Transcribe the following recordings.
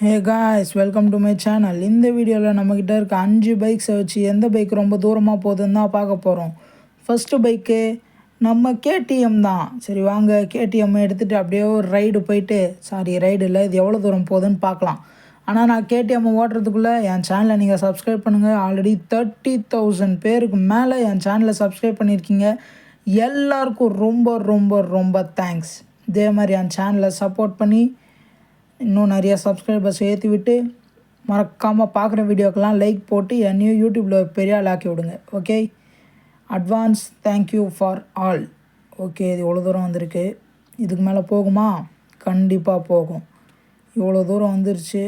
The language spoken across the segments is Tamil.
Hey guys, welcome to my channel. இந்த வீடியோவில் நம்மக்கிட்ட இருக்க 5 பைக்ஸை வச்சு எந்த பைக் ரொம்ப தூரமாக போகுதுன்னு தான் பார்க்க போகிறோம். ஃபஸ்ட்டு பைக்கு நம்ம கேடிஎம் தான். சரி வாங்க, கேடிஎம் எடுத்துகிட்டு அப்படியே ஒரு ரைடு போயிட்டு, ரைடு இல்லை, இது எவ்வளோ தூரம் போகுதுன்னு பார்க்கலாம். ஆனால் நான் கேடிஎம் ஓட்டுறதுக்குள்ளே என் சேனலை நீங்கள் சப்ஸ்கிரைப் பண்ணுங்கள். ஆல்ரெடி 30,000 பேருக்கு மேலே என் சேனலை சப்ஸ்கிரைப் பண்ணியிருக்கீங்க. எல்லாருக்கும் ரொம்ப ரொம்ப ரொம்ப தேங்க்ஸ். இதே மாதிரி என் சேனலை சப்போர்ட் பண்ணி இன்னும் நிறைய சப்ஸ்கிரைபர்ஸ் ஏற்றி விட்டு மறக்காமல் பார்க்குற வீடியோக்கெல்லாம் லைக் போட்டு என்னையும் யூடியூப்பில் பெரிய ஆள் ஆக்கி விடுங்க. Okay, advance thank you for all. Okay, இது இவ்வளோ தூரம் வந்திருக்கு. இதுக்கு மேலே போகுமா? கண்டிப்பாக போகும். இவ்வளோ தூரம் வந்துருச்சு.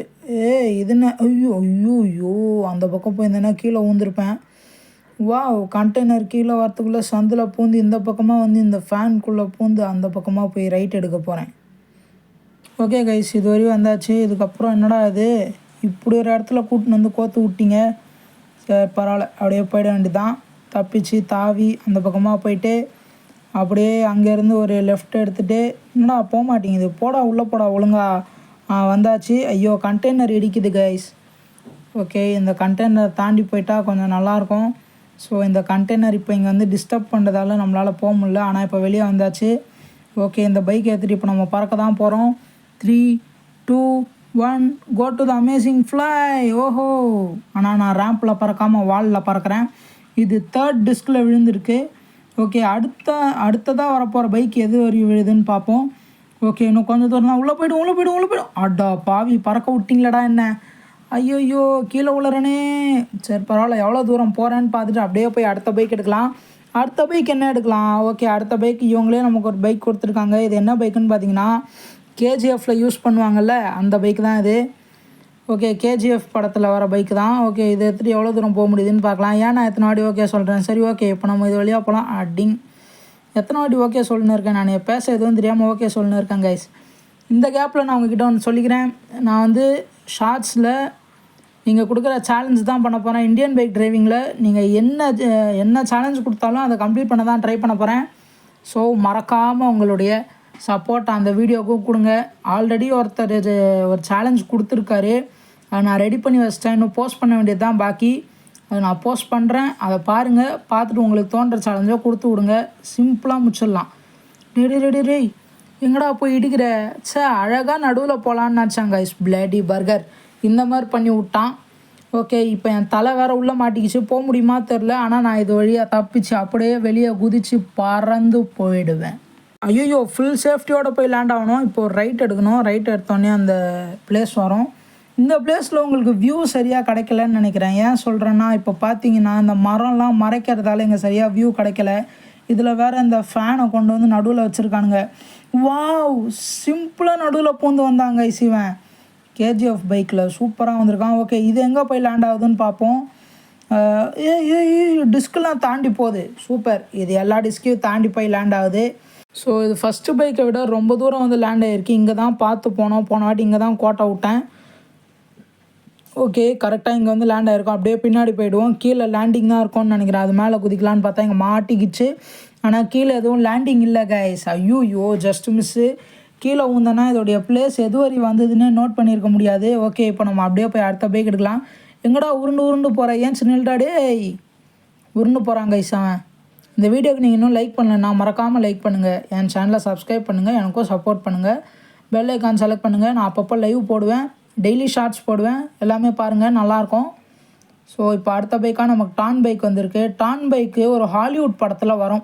இதுன்னு ஐயோ ஐயோ ஐயோ, அந்த பக்கம் போயிருந்தேன்னா கீழே ஊந்திருப்பேன். கண்டெய்னர் கீழே வரத்துக்குள்ளே சந்தில் பூந்து இந்த பக்கமாக வந்து இந்த ஃபேனுக்குள்ளே பூந்து அந்த பக்கமாக போய் ரைட் எடுக்க போகிறேன். ஓகே கைஸ், இது வரையும் வந்தாச்சு. இதுக்கப்புறம் என்னடா இது இப்படி ஒரு இடத்துல கூட்டின்னு வந்து கோத்து விட்டீங்க. சரி பரவாயில்ல, அப்படியே போயிட வேண்டியதான். தப்பிச்சு தாவி அந்த பக்கமாக போயிட்டு அப்படியே அங்கேருந்து ஒரு லெஃப்ட் எடுத்துகிட்டு, என்னடா போக மாட்டேங்குது, போடா உள்ளே போடா ஒழுங்கா. வந்தாச்சு. ஐயோ, கண்டெய்னர் இடிக்குது கைஸ். ஓகே, இந்த கண்டெய்னர் தாண்டி போயிட்டால் கொஞ்சம் நல்லாயிருக்கும். ஸோ இந்த கண்டெய்னர் இப்போ இங்கே வந்து டிஸ்டர்ப் பண்ணுறதால நம்மளால் போக முடியல. ஆனால் இப்போ வெளியே வந்தாச்சு. ஓகே, இந்த பைக் ஏற்றிட்டு இப்போ நம்ம பறக்க தான் போகிறோம். 3, 2, 1 go to the amazing fly. ஓஹோ, ஆனால் நான் ரேம்பில் பறக்காமல் வாலில் பறக்கிறேன். இது 3rd டிஸ்கில் விழுந்திருக்கு. ஓகே, அடுத்ததாக வரப்போகிற பைக் எது வரையும் விழுதுன்னு பார்ப்போம். ஓகே, இன்னும் கொஞ்சம் தூரம் தான். உள்ளே போய்டும். அடா பாவி, பறக்க விட்டிங்களடா என்ன. ஐயோ கீழே உளறனே. சரி பரவாயில்ல, எவ்வளோ தூரம் போகிறேன்னு பார்த்துட்டு அப்படியே போய் அடுத்த பைக் எடுக்கலாம். அடுத்த பைக் என்ன எடுக்கலாம்? ஓகே, அடுத்த பைக் இவங்களே நமக்கு ஒரு பைக் கொடுத்துருக்காங்க. இது என்ன பைக்குன்னு பார்த்தீங்கன்னா, கேஜிஎஃப்பில் யூஸ் பண்ணுவாங்கள்ல, அந்த பைக் தான் இது. ஓகே, கேஜிஎஃப் படத்தில் வர பைக்கு தான். ஓகே, இதை எடுத்துகிட்டு எவ்வளோ தூரம் போக முடியுதுன்னு பார்க்கலாம். ஏன் நான் எத்தனை வாட்டி ஓகே சொல்கிறேன். சரி ஓகே, இப்போ நம்ம இது வழியாக போகலாம். எத்தனை வாட்டி ஓகே சொல்லின்னு இருக்கேன் நான். பேச எதுவும் தெரியாமல் ஓகே சொல்லின்னு இருக்கேன் கைஸ். இந்த கேப்பில் நான் உங்ககிட்ட ஒன்று சொல்லிக்கிறேன். நான் வந்து ஷார்ட்ஸில் நீங்கள் கொடுக்குற சேலஞ்ச் தான் பண்ண போகிறேன். இந்தியன் பைக் டிரைவிங்கில் நீங்கள் என்ன சேலஞ்ச் கொடுத்தாலும் அதை கம்ப்ளீட் பண்ண தான் ட்ரை பண்ண போகிறேன். ஸோ மறக்காமல் உங்களுடைய சப்போர்ட் அந்த வீடியோவுக்கும் கொடுங்க. ஆல்ரெடி ஒருத்தர் ஒரு சேலஞ்ச் கொடுத்துருக்காரு. அதை நான் ரெடி பண்ணி வச்சிட்டேன். இன்னும் போஸ்ட் பண்ண வேண்டியது தான் பாக்கி. அதை நான் போஸ்ட் பண்ணுறேன். அதை பாருங்கள். பார்த்துட்டு உங்களுக்கு தோன்ற சேலஞ்சோ கொடுத்து விடுங்க. சிம்பிளாக முடிச்சிடலாம். ரெடி எங்கடா போய் இடிக்கிற? அழகாக நடுவில் போகலான்னு நினச்சாங்க கைஸ். பிளேடி பர்கர் இந்த மாதிரி பண்ணி விட்டான். ஓகே, இப்போ என் தலை வேறு உள்ளே மாட்டிக்கிச்சு. போக முடியுமா தெரில. ஆனால் நான் இது வழியாக தப்பிச்சு அப்படியே வெளியே குதித்து பறந்து போயிடுவேன். ஐயோ, ஃபுல் சேஃப்டியோடு போய் லேண்ட் ஆகணும். இப்போது ரைட் எடுக்கணும். ரைட் எடுத்தோடனே அந்த பிளேஸ் வரும். இந்த பிளேஸில் உங்களுக்கு வியூ சரியாக கிடைக்கலன்னு நினைக்கிறேன். ஏன் சொல்கிறேன்னா, இப்போ பார்த்தீங்கன்னா இந்த மரம்லாம் மறைக்கிறதால இங்கே சரியாக வியூ கிடைக்கல. இதில் வேறு இந்த ஃபேனை கொண்டு வந்து நடுவில் வச்சுருக்கானுங்க. சிம்பிளாக நடுவில் பூந்து வந்தாங்க இவன். கேஜிஎஃப் பைக்கில் சூப்பராக வந்திருக்கான். ஓகே, இது எங்கே போய் லேண்ட் ஆகுதுன்னு பார்ப்போம். டிஸ்கெலாம் தாண்டி போகுது. சூப்பர், இது எல்லா டிஸ்கையும் தாண்டி போய் லேண்ட் ஆகுது. ஸோ இது ஃபஸ்ட்டு பைக்கை விட ரொம்ப தூரம் வந்து லேண்ட் ஆகிருக்கு. இங்கே தான் பார்த்து போனோம். போன வாட்டி இங்கே தான் கோட்டை விட்டேன். ஓகே, கரெக்டாக இங்கே வந்து லேண்ட் ஆகிருக்கும். அப்படியே பின்னாடி போயிடுவோம். கீழே லேண்டிங் தான் இருக்கும்னு நினைக்கிறேன். அது மேலே குதிக்கலான்னு பார்த்தா இங்கே மாட்டிக்கிச்சு. ஆனால் கீழே எதுவும் லேண்டிங் இல்லை கைஸ். ஐயோ ஜஸ்ட் மிஸ்ஸு. கீழே ஊந்தனா இதோடைய பிளேஸ் எது வரை வந்ததுன்னு நோட் பண்ணியிருக்க முடியாது. ஓகே, இப்போ நம்ம அப்படியே போய் அடுத்த பைக் எடுக்கலாம். எங்கடா உருண்டு போகிறேன்? ஏன் சின்னல்டாடே உருண்டு போகிறான் கைஸ் அவன். இந்த வீடியோக்கு நீங்கள் இன்னும் லைக் பண்ணலன்னா மறக்காமல் லைக் பண்ணுங்கள். என் சேனலை சப்ஸ்கிரைப் பண்ணுங்கள். எனக்கும் சப்போர்ட் பண்ணுங்கள். பெல் ஐக்கான் செலக்ட் பண்ணுங்கள். நான் அப்பப்போ லைவ் போடுவேன். டெய்லி ஷார்ட்ஸ் போடுவேன். எல்லாமே பாருங்கள், நல்லாயிருக்கும். ஸோ இப்போ அடுத்த பைக்காக நமக்கு டான் பைக் வந்திருக்கு. டான் பைக்கு ஒரு ஹாலிவுட் படத்தில் வரும்.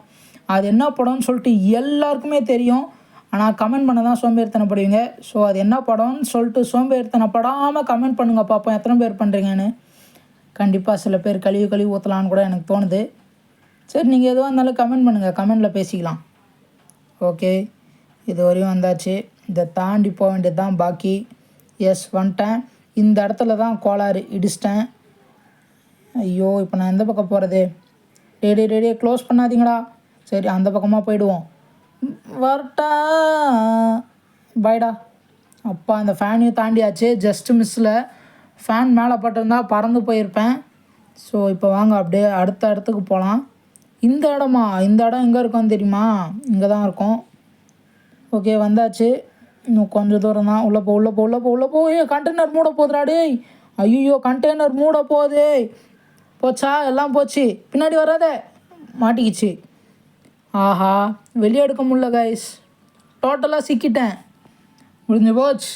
அது என்ன படம்னு சொல்லிட்டு எல்லாருக்குமே தெரியும். ஆனால் கமெண்ட் பண்ண தான் சோம்பேறித்தனப்படுவீங்க. ஸோ அது என்ன படம்னு சொல்லிட்டு சோம்பேறித்தனப்படாமல் கமெண்ட் பண்ணுங்கள் பார்ப்போம் எத்தனை பேர் பண்ணுறீங்கன்னு. கண்டிப்பாக சில பேர் கழுவி ஊற்றலான்னு கூட எனக்கு தோணுது. சரி, நீங்கள் எதுவாக இருந்தாலும் கமெண்ட் பண்ணுங்கள். கமெண்டில் பேசிக்கலாம். ஓகே, இது வரையும் வந்தாச்சு. இதை தாண்டி போக வேண்டியது தான் பாக்கி. எஸ், வந்துட்டேன். இந்த இடத்துல தான் கோளாறு, இடிச்சிட்டேன். ஐயோ, இப்போ நான் எந்த பக்கம் போகிறது? டே க்ளோஸ் பண்ணாதீங்கடா. சரி, அந்த பக்கமாக போயிடுவோம். வரட்டா, பைடா. அப்பா, இந்த ஃபேனையும் தாண்டியாச்சு. ஜஸ்ட்டு மிஸ்ஸில் ஃபேன் மேலே பட்டிருந்தா பறந்து போயிருப்பேன். ஸோ இப்போ வாங்க அப்படியே அடுத்த இடத்துக்கு போகலாம். இந்த இடம் எங்கே இருக்கும்னு தெரியுமா? இங்கே தான் இருக்கும். ஓகே, வந்தாச்சு. இன்னும் கொஞ்சம் தூரம் தான். உள்ளே போ. கண்டெய்னர் மூட போகுதுடா டேய். ஐயோ கண்டெய்னர் மூட போகுது. போச்சா, எல்லாம் போச்சு. பின்னாடி வராதே. மாட்டிக்கிச்சு. ஆஹா, வெளியே எடுக்க முடியல கைஸ். டோட்டலாக சிக்கிட்டேன். முடிஞ்சு போச்சு.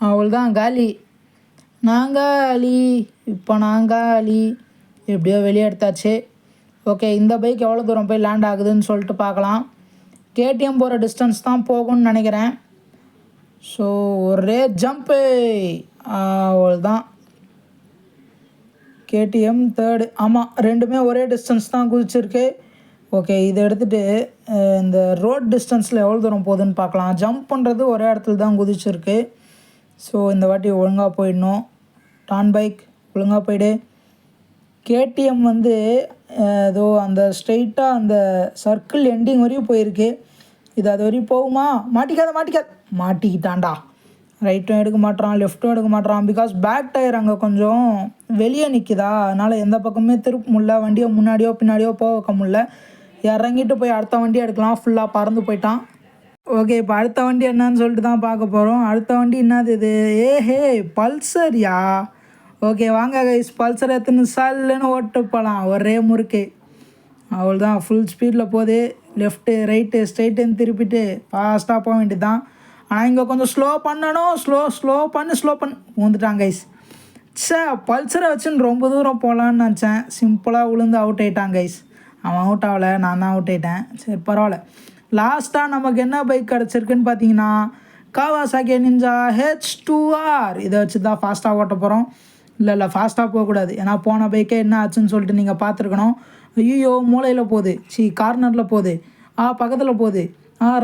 அவள்தான் காலி. நாங்காலி. இப்போ நாங்காலி. எப்படியோ வெளியே எடுத்தாச்சு. ஓகே, இந்த பைக் எவ்வளோ தூரம் போய் லேண்ட் ஆகுதுன்னு சொல்லிட்டு பார்க்கலாம். கேடிஎம் போகிற டிஸ்டன்ஸ் தான் போகும்னு நினைக்கிறேன். ஸோ ஒரே ஜம்ப்பு. அவ்வளோதான். KTM third. ஆமாம், ரெண்டுமே ஒரே டிஸ்டன்ஸ் தான் குதிச்சிருக்கு. ஓகே, இதை எடுத்துகிட்டு இந்த ரோட் டிஸ்டன்ஸில் எவ்வளோ தூரம் போகுதுன்னு பார்க்கலாம். ஜம்ப் பண்ணுறது ஒரே இடத்துல தான் குதிச்சிருக்கு. ஸோ இந்த வாட்டி ஒழுங்காக போயிடணும். டான் பைக் ஒழுங்காக போயிடு. கேடிஎம் வந்து ஏதோ அந்த ஸ்ட்ரெயிட்டாக அந்த சர்க்கிள் எண்டிங் வரையும் போயிருக்கு. இது அது வரையும் போகுமா? மாட்டிக்கிட்டான்டா. ரைட்டும் எடுக்க மாட்டான், லெஃப்ட்டும் எடுக்க மாட்டான். பிகாஸ் பேக் டயர் அங்கே கொஞ்சம் வெளியே நிற்குதா, அதனால் எந்த பக்கமே திருப்ப முடில. வண்டியை முன்னாடியோ பின்னாடியோ போக வைக்க முடில. இறங்கிட்டு போய் அடுத்த வண்டி எடுக்கலாம். ஃபுல்லாக பறந்து போயிட்டான். ஓகே, இப்போ அடுத்த வண்டி என்னன்னு சொல்லிட்டு தான் பார்க்க போகிறோம். அடுத்த வண்டி என்னது இது? ஏஹே, பல்சர்யா. ஓகே வாங்க கைஸ், பல்சர் எடுத்துன்னு சல்லுன்னு ஓட்டு போகலாம். ஒரே முறுக்கு. அவள் தான் ஃபுல் ஸ்பீடில் போகுது. லெஃப்ட்டு ரைட்டு ஸ்ட்ரைட்டுன்னு திருப்பிட்டு ஃபாஸ்ட்டாக போக வேண்டியது தான். ஆனால் இங்கே கொஞ்சம் ஸ்லோ பண்ணணும். ஸ்லோ பண்ணு வந்துட்டான் கைஸ். பல்சரை வச்சுன்னு ரொம்ப தூரம் போகலான்னு நினச்சேன். சிம்பிளாக விழுந்து அவுட் ஆகிட்டான் கைஸ். அவன் அவுட் ஆகலை, நான் தான் அவுட் ஆகிட்டேன். சரி பரவாயில்ல. லாஸ்ட்டாக நமக்கு என்ன பைக் கிடச்சிருக்குன்னு பார்த்தீங்கன்னா காவாசாக்கி நிஞ்சா H2R. இதை வச்சு தான் ஃபாஸ்ட்டாக ஓட்ட போகிறோம். இல்லை ஃபாஸ்ட்டாக போகக்கூடாது. ஏன்னா போன பைக்கே என்ன ஆச்சுன்னு சொல்லிட்டு நீங்கள் பார்த்துருக்கணும். ஐயோ, மூளையில் போகுது, கார்னரில் போகுது, பக்கத்தில் போகுது,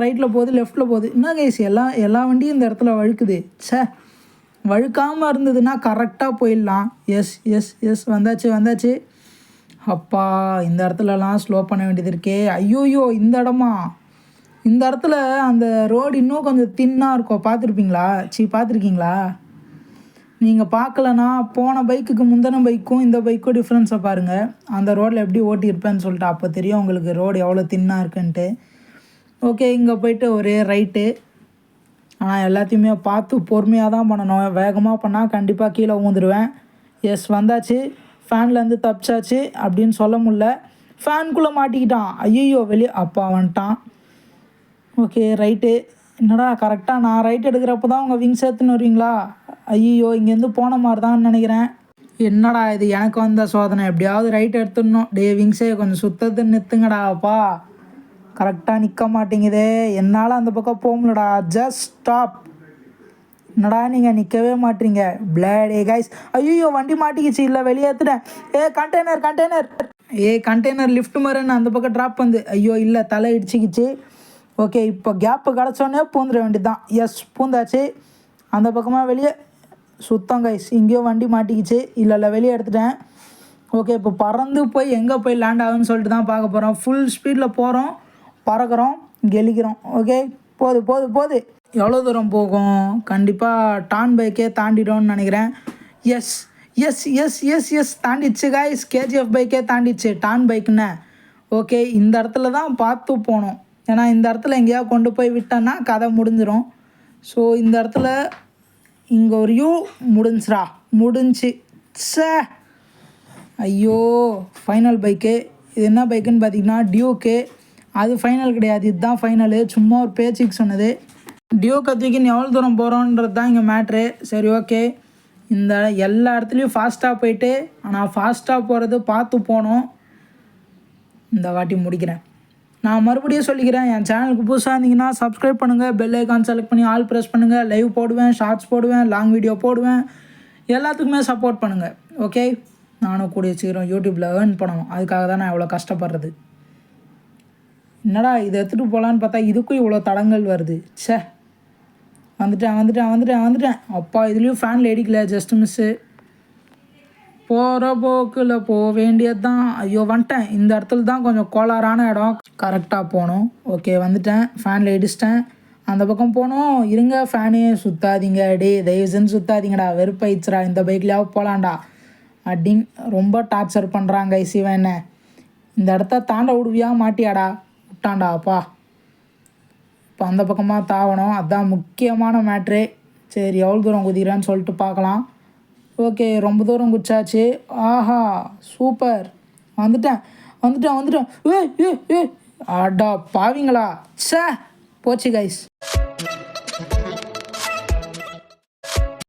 ரைட்டில் போகுது, லெஃப்ட்டில் போகுது. என்ன கைஸ், எல்லா வண்டியும் இந்த இடத்துல வழுக்குது. வழுக்காமல் இருந்ததுன்னா கரெக்டாக போயிடலாம். எஸ் வந்தாச்சு. அப்பா, இந்த இடத்துலலாம் ஸ்லோ பண்ண வேண்டியது இருக்கே. ஐயோயோ, இந்த இடத்துல அந்த ரோடு இன்னும் கொஞ்சம் தின்னாக இருக்கும். பார்த்துருக்கீங்களா? நீங்கள் பார்க்கலன்னா போன பைக்குக்கு முந்தின பைக்கும் இந்த பைக்கும் டிஃப்ரென்ஸை பாருங்கள். அந்த ரோட்டில் எப்படி ஓட்டியிருப்பேன்னு சொல்லிட்டு அப்போ தெரியும் உங்களுக்கு ரோடு எவ்வளோ தின்னாக இருக்குன்ட்டு. ஓகே, இங்கே போயிட்டு ஒரே ரைட்டு. ஆனால் எல்லாத்தையுமே பார்த்து பொறுமையாக தான் பண்ணணும். வேகமாக பண்ணால் கண்டிப்பாக கீழே ஊந்துடுவேன். வந்தாச்சு. ஃபேன்லேருந்து தப்பிச்சாச்சு அப்படின்னு சொல்ல முடில. ஃபேனுக்குள்ளே மாட்டிக்கிட்டான். ஐயோ, வெளியே அப்பா வந்துட்டான். Okay, right. என்னடா கரெக்டாக நான் ரைட் எடுக்கிறப்ப தான் உங்கள் விங்ஸ் எடுத்துன்னு வருவீங்களா? ஐயோ, இங்கேருந்து போன மாதிரி தான் நினைக்கிறேன். என்னடா இது எனக்கு வந்த சோதனை. எப்படியாவது ரைட் எடுத்துடணும். விங்ஸே கொஞ்சம் சுத்தத்தை நிறுத்துங்கடாப்பா. கரெக்டாக நிற்க மாட்டேங்குதே. என்னால் அந்த பக்கம் போக முடியலடா. Just stop. என்னடா நீங்கள் நிற்கவே மாட்டீங்க. பிளேடே கைஸ். ஐயோ, வண்டி மாட்டிக்கிச்சு. இல்லை வெளியே ஏற்றுட்டேன். கண்டெய்னர் லிஃப்ட் மாதிரின்னு அந்த பக்கம் ட்ராப் வந்து. ஐயோ இல்லை, தலை இடிச்சிக்கிச்சு. ஓகே, இப்போ கேப்பு கிடச்சோன்னே பூந்துட வேண்டியது தான். பூந்தாச்சு. அந்த பக்கமாக வெளியே சுத்தம் கைஸ். இங்கேயோ வண்டி மாட்டிக்கிச்சு. இல்லை வெளியே எடுத்துட்டேன். ஓகே, இப்போ பறந்து போய் எங்கே போய் லேண்ட் ஆகுதுன்னு சொல்லிட்டு தான் பார்க்க போகிறோம். ஃபுல் ஸ்பீடில் போகிறோம், பறக்கிறோம், கெலிக்கிறோம். ஓகே, போது. எவ்வளோ தூரம் போகும்? கண்டிப்பாக டான் பைக்கே தாண்டிடும்னு நினைக்கிறேன். எஸ் தாண்டிடுச்சு கைஸ். கேஜிஎஃப் பைக்கே தாண்டிடுச்சு டான் பைக்குன்னு. ஓகே, இந்த இடத்துல தான் பார்த்து போகணும். ஏன்னா இந்த இடத்துல எங்கேயாவது கொண்டு போய் விட்டோன்னா கதை முடிஞ்சிடும். ஸோ இந்த இடத்துல இங்கே ஒரு முடிஞ்சு. ஐயோ, ஃபைனல் பைக்கு. இது என்ன பைக்குன்னு பார்த்தீங்கன்னா டியூக்கு. அது ஃபைனல் கிடையாது, இதுதான் ஃபைனலு. சும்மா ஒரு பேச்சுக்கு சொன்னது. டியூக்கை தூக்கின்னு எவ்வளோ தூரம் போகிறோன்றது தான் இங்கே மேட்ரு. சரி ஓகே, இந்த எல்லா இடத்துலையும் ஃபாஸ்ட்டாக போயிட்டு, ஆனால் ஃபாஸ்ட்டாக போகிறது பார்த்து போகணும். இந்த வாட்டி முடிக்கிறேன். நான் மறுபடியும் சொல்லிக்கிறேன், என் சேனலுக்கு புதுசாக இருந்தீங்கன்னா சப்ஸ்கிரைப் பண்ணுங்கள், பெல் ஐக்கான் செலக்ட் பண்ணி ஆல் ப்ரெஸ் பண்ணுங்கள். லைவ் போடுவேன், ஷார்ட்ஸ் போடுவேன், லாங் வீடியோ போடுவேன். எல்லாத்துக்குமே சப்போர்ட் பண்ணுங்கள். ஓகே, நானும் கூடிய சீக்கிரம் யூடியூப்பில் ஏர்ன் பண்ணணும். அதுக்காக தான் நான் இவ்வளோ கஷ்டப்படுறது. என்னடா இதை எடுத்துகிட்டு போகலான்னு பார்த்தா இதுக்கும் இவ்வளோ தடங்கள் வருது. வந்துட்டேன். அப்பா, இதுலேயும் ஃபேனில் அடிக்கல, ஜஸ்ட் மிஸ்ஸு. போகிற போக்கில் போக வேண்டியது தான். ஐயோ வந்துட்டேன். இந்த இடத்துல தான் கொஞ்சம் கோளாறான இடம். கரெக்டாக போகணும். ஓகே, வந்துட்டேன். ஃபேனில் இடிச்சிட்டேன். அந்த பக்கம் போகணும். இருங்க, ஃபேனே சுற்றாதீங்க. தயவு செஞ்சு சுற்றாதீங்கடா. வெறுப்பாயிடுச்சுடா. இந்த பைக்லையாவது போகலான்டா அப்படின்னு ரொம்ப டார்ச்சர் பண்ணுறாங்க சிவன். என்ன இந்த இடத்த தாண்ட விடுவியா மாட்டியாடா? விட்டான்டா அப்பா. இப்போ அந்த பக்கமாக தாவணும், அதுதான் முக்கியமான மேட்ரே. சரி எவ்வளோ தூரம் குதிக்கிறான்னு சொல்லிட்டு பார்க்கலாம். ஓகே, ரொம்ப தூரம் குதிச்சாச்சு. ஆஹா சூப்பர், வந்துட்டேன் வந்துட்டேன் வந்துட்டேன். ஏய் ஏய் ஏய், அடா பாவிங்களா, ச்சே போச்சு கைஸ்.